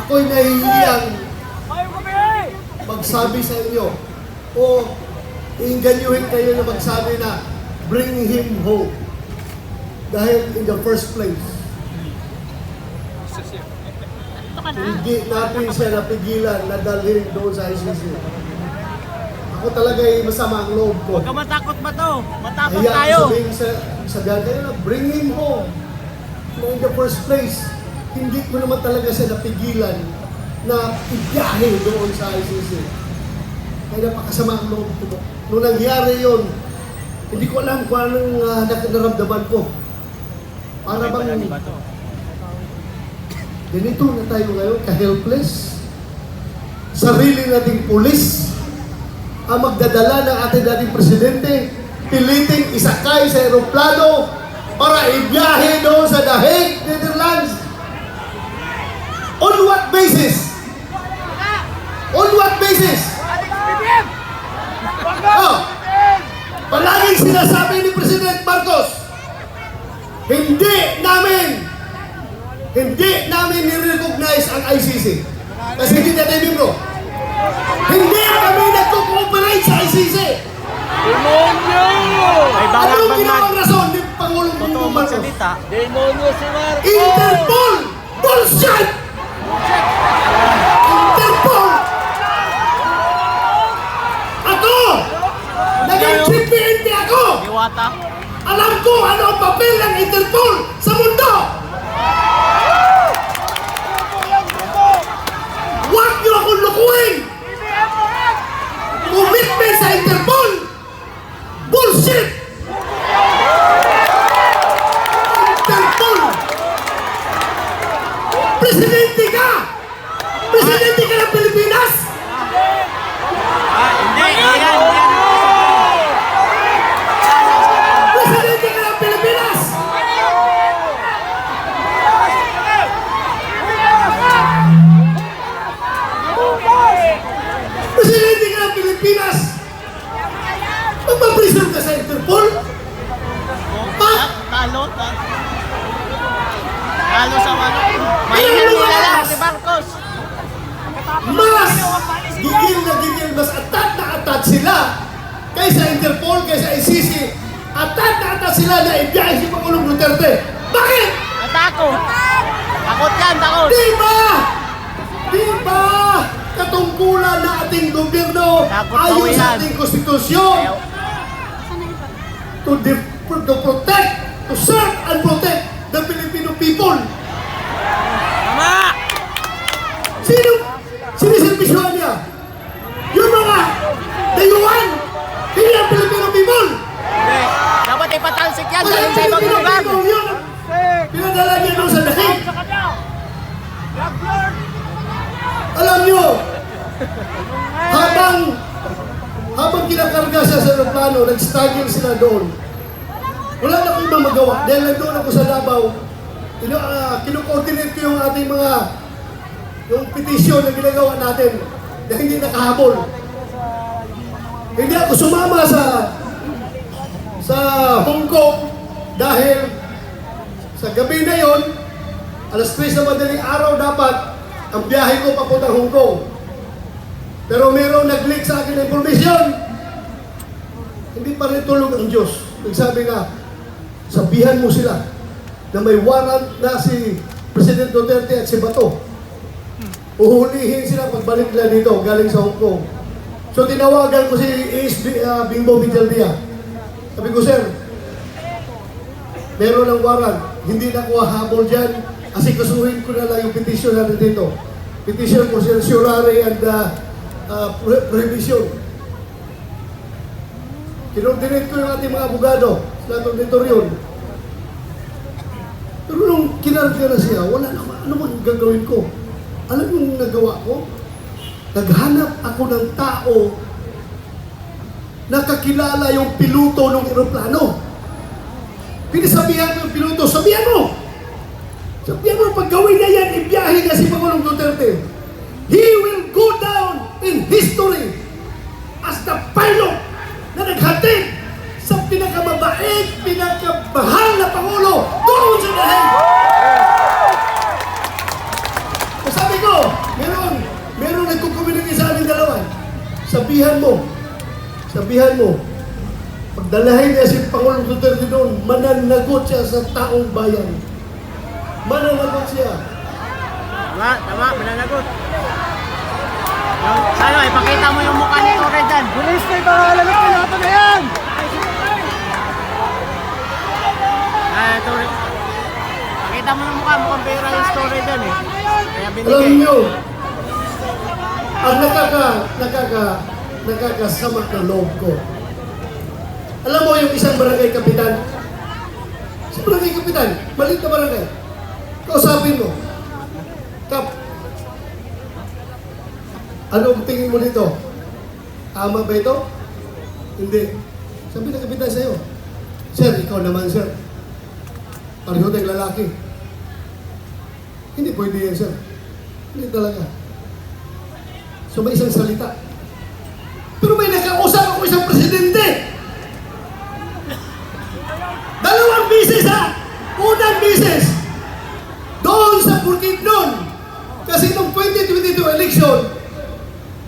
ako'y nahihiyang magsabi sa inyo o iinganyuhin kayo na magsabi na bring him home. Dahil in the first place, hindi natin siya napigilan na dalhin doon sa ICC. Ako talaga ay masama ang loob ko. Huwag ka matakot ba to? Matakot Kaya tayo. sabihin sa kayo na bring him home. Na in the first place, hindi ko naman talaga siya napigilan na ibiyahe doon sa ICC. Kaya napakasama ang loob ko. Nung nangyari yun, hindi ko alam kung anong naramdaman ko. Para bang ganito na tayo ngayon, ka-helpless. Sarili nating pulis ang magdadala ng ating dating presidente, piliting isakay sa aeroplano para ibiyahe doon sa The Hague, Netherlands. On what basis? On what basis? Oh, palaging sinasabi ni President Marcos, hindi namin ni-recognize ang ICC. Kasi hindi na tayo membro. Hindi kami nagko-cooperate sa ICC. Demonyo! Anong ginawang rason ni Pangulong Bongbong Marcos? Demonyo si Marcos! Interpol! Bullshit! Interpol! Ako! Naging chief PNP ako! Iwata. Alam ko ano ang papel ng Interpol sa mundo! Huwag niyo akong lukuhin! Commitment sa Interpol! Bullshit! Interpol! Presidente ka! Presidente ka ng Pilipinas! Hindi, yan. Presidente ka ng Pilipinas! Presidente ka ng Pilipinas! Magpapreserve ka sa Interpol? Ha? Talo sa ano. Maingat nila lang si Marcos. Mas gigil, mas atat na atat sila kaysa Interpol, kaysa ICC. Atat na atat sila na ibiyahe si Pangulong Duterte. Bakit? Takot. Takot yan, takot. Di ba katungkulan na ating gobyerno Takot ayon sa yan. ating konstitusyon to protect, to serve and protect the Filipino people? Tama! Sino siniservisyohan niya? Yung mga dayuhan, hindi ang Filipino people. Hindi. Dapat ipatalsik yan Kaya dahil ang sa ibang Filipino lugar. people, yun ang pinadala niya doon sa dahig. Alam niyo, habang kinakarga siya sa aeroplano, nag-struggle sila doon. Wala na akong ibang magawa. Dahil nandun ako sa Davao, kino-coordinate ko yung ating yung petisyon na ginagawa natin na hindi nakahabol. Hindi ako sumama sa Hong Kong dahil sa gabi na yon, alas 3 na madaling araw dapat ang biyahe ko papuntang Hong Kong. Pero mayroong nag-leak sa akin ng information. Hindi pa rin tulog ang Diyos. Nagsabi nga, sabihan mo sila na may warrant na si President Duterte at si Bato. Uhulihin sila pagbalik nila dito, galing sa Hong Kong. So tinawagan ko si Bimbo Villaldia. Sabi ko, sir, meron ng warrant. Hindi na ko habol dyan. Kasi kasuhin ko na lang yung petition natin dito. Petition for certiorari and prohibition. Kinordinate ko yung ating mga abogado sa auditorium. Pero nung kinarga na siya, wala na, ano bang gagawin ko? Alam yung nagawa ko? Naghanap ako ng tao na kakilala yung piloto ng eroplano. Pinasabihan ko yung piloto, sabihan mo, pag gawin na yan, ibiyahe na si Pangulong Duterte. He will go down in history as the pilot na naghatid sa pinakamabait, pinakamahal na Pangulo doon sa Dahig. Sabi ko, meron nagkukuminigay sa amin dalawa. Sabihan mo, pagdalahin niya si Pangulong Duterte doon, mananagot siya sa taong bayan. Mananagot siya. Tama, mananagot. Ano, ipakita mo yung mukha ni Torre dyan. Bilis na ipakalagot ko lahat na yan! Ay, Torre. Pakita mo yung mukha, mukhang pera yung story dyan eh. Kaya Alam binigay. niyo, ang nakakasamak ng loob ko. Alam mo yung isang barangay kapitan? Si barangay kapitan, maliit na barangay. Kausapin mo, Kap, anong tingin mo dito? Tama ba ito? Hindi. Sabi ng kapitan sa'yo, Sir, ikaw naman, sir. Pareho tayong lalaki. Hindi pwede yan, sir. Hindi talaga. So may isang salita. Pero may nakausap ako isang presidente. Dalawang bisis ha! Unang bisis! Doon sa Bukidnon. Kasi nung 2022 election,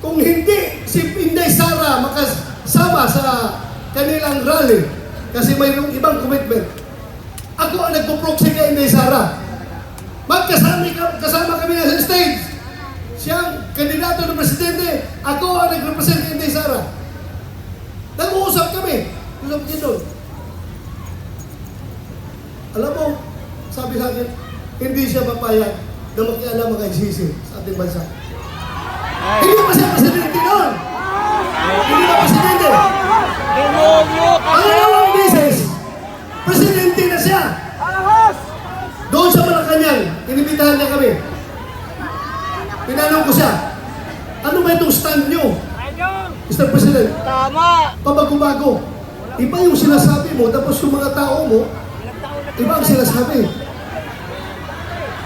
kung hindi si Inday Sara makasama sa kanilang rally, kasi mayroong ibang commitment, ako ang nagpo-proxy kay Inday Sara. Kasama kami na sa stage. Siyang kandidato ng presidente, ako ang nag-represent kay Inday Sara. Nag-uusap kami. Usap din doon. Alam mo, sabi sa akin, hindi siya papayag na makialam kay Sisi sa ating bansa. Hindi pa siya presidente noon. Hindi pa presidente. Demonyo ka! Pangalawang beses, presidente na siya. Doon sa Malacanang, inibitahan niya kami. Tinanong ko siya, ano ba itong stand niyo, Mr. President? Tama! Pabago-bago. Iba yung sinasabi mo, tapos yung mga tao mo, iba ang sinasabi.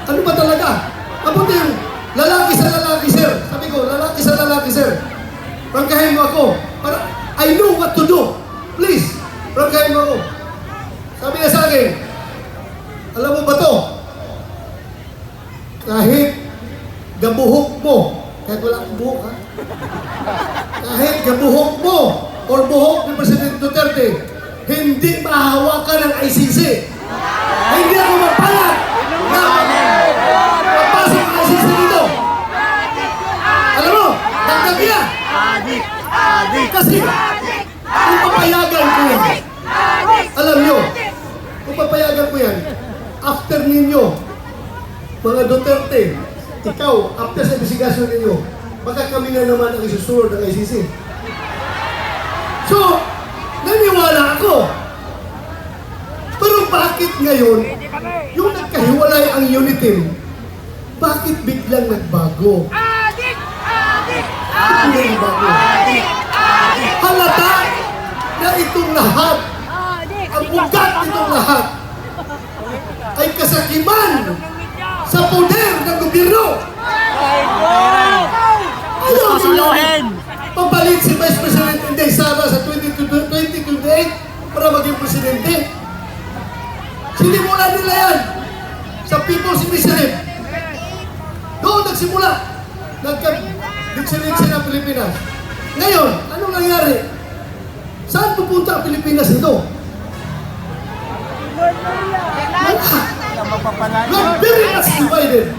Ano ba talaga? Mabuti yung lalaki sa lalaki, sir. Sabi ko, lalaki sa lalaki, sir. Prangkahin mo ako. Para, I know what to do. Please, prangkahin mo ako. Sabi niya sa akin, alam mo ba to? Kahit gabuhok mo, kahit wala akong buhok ha, kahit gabuhok mo or buhok ni President Duterte, hindi mahahawakan ng ICC. Hindi ako mapayag na mapasok ang ICC dito. Alam mo, dagdag yan. Kasi kung papayagan ko yan, alam nyo, kung papayagan ko yan, after ninyo, mga Duterte, ikaw, after sa investigasyon ninyo, baka kami na naman ang isusunod ng ICC. So, naniwala ako. Pero bakit ngayon, yung nagkahiwalay ang unity, bakit biglang nagbago? Biglang nagbago. Halata na itong lahat, ang ugat nitong lahat, ay kasakiman sa poder ng gobyerno. Ayaw Susuluhin! papalit si Vice President Inday Sara sa 2028 para maging presidente. Sinimulan nila yan sa People's Initiative. Doon nagsimula. Nagka-dictionary ng Pilipinas. Ngayon, anong nangyari? Saan pupunta ang Pilipinas ito? We're very much divided.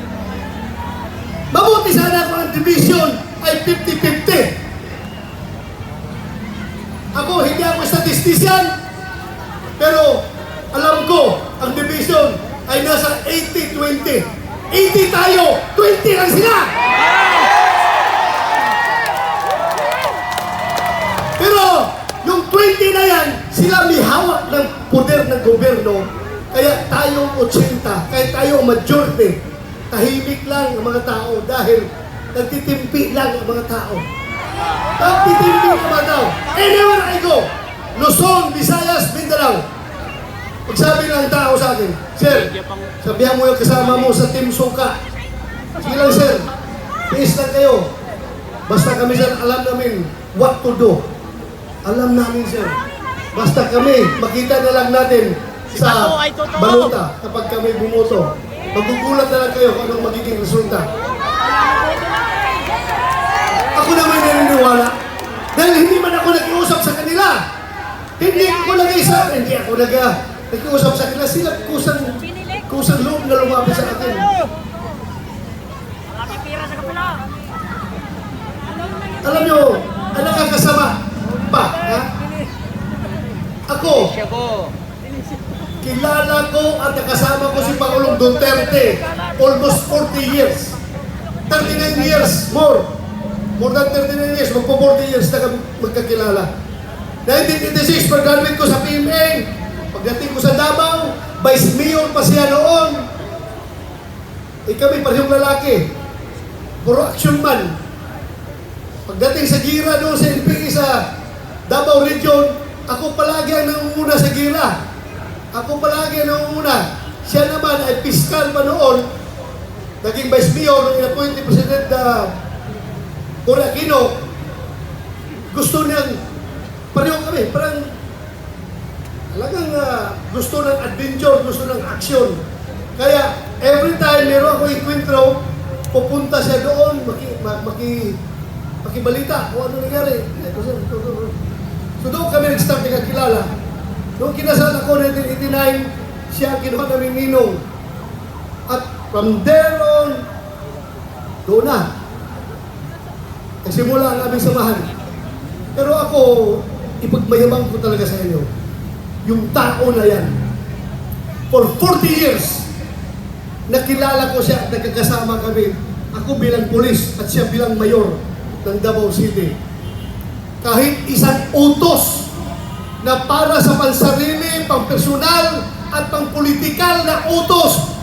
Mabuti sana kung ang division ay 50-50. Ako, hindi ako statistician, pero alam ko, ang division ay nasa 80-20. 80 tayo, 20 lang sila! Pero, yung 20 na yan, sila may hawak ng poder ng gobyerno, kaya tayong 80, kaya tayong majority, tahimik lang ang mga tao dahil nagtitimpi lang ang mga tao. Nagtitimpi ang mga tao. Anywhere I go, Luzon, Visayas, Mindanao. Pagsabi ng tao sa akin, Sir, sabihan mo yung kasama mo sa Team Suka. Sige lang, Sir. Peace lang kayo. Basta kami, Sir, alam namin what to do. Alam namin, Sir. Basta kami, makita na lang natin sa Bato ay totoo. baluta kapag kami bumoto. Magugulat na lang kayo kung anong magiging resulta. maniwala. Dahil hindi man ako nag-iusap sa kanila. Hindi ako nag-iusap sa kanila. Sila kusang loob na lumapit sa akin. Alam nyo, ang nakakasama pa, ha? Ako, kilala ko at nakasama ko si Pangulong Duterte almost 40 years. 39 years, more than 39 years, magpo 40 years na kami magkakilala. 1986, pag-graduate ko sa PMA, pagdating ko sa Davao, Vice Mayor pa siya noon. Kami parehong lalaki, puro action man. Pagdating sa Gira doon sa NPA sa Davao Region, ako palagi ang nangunguna sa Gira. Ako palagi ang nangunguna. Siya naman ay piskal pa noon, naging Vice Mayor nung in-appoint ni President Cory Aquino. Gusto niyang, pareho kami, parang talagang gusto ng adventure, gusto ng action. Kaya every time meron ako ikwentro, pupunta siya doon, makibalita kung ano nangyari. So doon kami nag-start nagkakilala. Noong kinasal ako 1989, siya ang kinuha namin ninong. At from there on, doon na. Nagsimula ang aming samahan. Pero ako, ipagmayabang ko talaga sa inyo. Yung tao na yan. For 40 years, nakilala ko siya at nagkakasama kami. Ako bilang pulis at siya bilang mayor ng Davao City. Kahit isang utos na para sa pansarili, pampersonal at pampolitikal na utos,